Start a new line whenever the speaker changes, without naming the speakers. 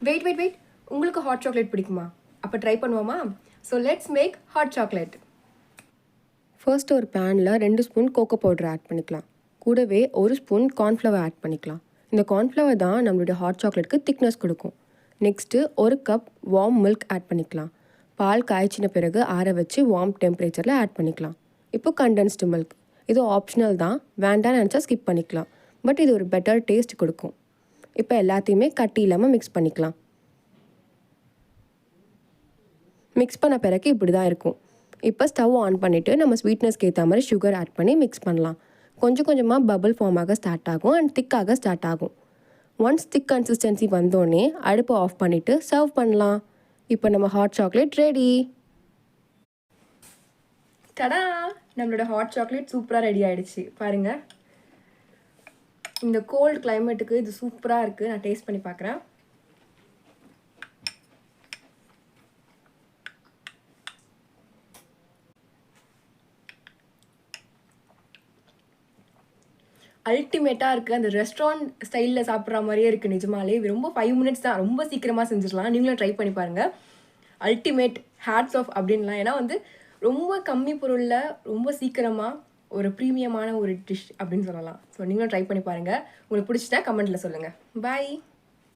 Wait உங்களுக்கு hot chocolate பிடிக்குமா? அப்போ ட்ரை பண்ணுவோமா? So let's make hot chocolate. First ஒரு பேனில் 2 ஸ்பூன் கோகோ பவுடர் ஆட் பண்ணிக்கலாம். கூடவே 1 ஸ்பூன் கார்ன்ஃப்ளவர் ஆட் பண்ணிக்கலாம். இந்த கார்ன்ஃப்ளவர் தான் நம்மளுடைய ஹாட் சாக்லேட்டுக்கு திக்னஸ் கொடுக்கும். Next 1 cup warm milk add பண்ணிக்கலாம். பால் காய்ச்சின பிறகு ஆற வச்சு வார்ம் டெம்பரேச்சரில் ஆட் பண்ணிக்கலாம். இப்போ கண்டென்ஸ்டு மில்க், இது ஆப்ஷனல் தான், வேண்டாம்னு நினச்சா ஸ்கிப் பண்ணிக்கலாம். பட் இது ஒரு பெட்டர் டேஸ்ட் கொடுக்கும். இப்போ எல்லாத்தையுமே கட்டி இல்லாமல் மிக்ஸ் பண்ணிக்கலாம். மிக்ஸ் பண்ண பிறகு இப்படி தான் இருக்கும். இப்போ ஸ்டவ் ஆன் பண்ணிவிட்டு நம்ம ஸ்வீட்னஸ்க்கு ஏற்ற மாதிரி சுகர் ஆட் பண்ணி மிக்ஸ் பண்ணலாம். கொஞ்சம் கொஞ்சமாக பபிள் ஃபார்ம் ஆக ஸ்டார்ட் ஆகும் அண்ட் திக்காக ஸ்டார்ட் ஆகும். ஒன்ஸ் திக் கன்சிஸ்டன்சி வந்தோடனே அடுப்பை ஆஃப் பண்ணிவிட்டு சர்வ் பண்ணலாம். இப்போ நம்ம ஹாட் சாக்லேட் ரெடி. டடா, நம்மளோட ஹாட் சாக்லேட் சூப்பராக ரெடி ஆகிடுச்சு பாருங்கள். இந்த கோல்டு கிளைமேட்டுக்கு இது சூப்பராக இருக்குது. நான் டேஸ்ட் பண்ணி பார்க்குறேன். அல்டிமேட்டாக இருக்குது. அந்த ரெஸ்டாரண்ட் ஸ்டைலில் சாப்பிட்ற மாதிரியே இருக்குது. நிஜமாலே ரொம்ப 5 மினிட்ஸ் தான், ரொம்ப சீக்கிரமாக செஞ்சிடலாம். நீங்களும் ட்ரை பண்ணி பாருங்கள். அல்டிமேட் ஹேட்ஸ் ஆஃப் அப்படின்லாம். ஏன்னா வந்து ரொம்ப கம்மி பொருளில் ரொம்ப சீக்கிரமாக ஒரு ப்ரீமியமான ஒரு டிஷ் அப்படின்னு சொல்லலாம். ஸோ நீங்களும் ட்ரை பண்ணி பாருங்கள். உங்களுக்கு பிடிச்சிட்டா கமெண்ட்டில் சொல்லுங்கள். பாய்.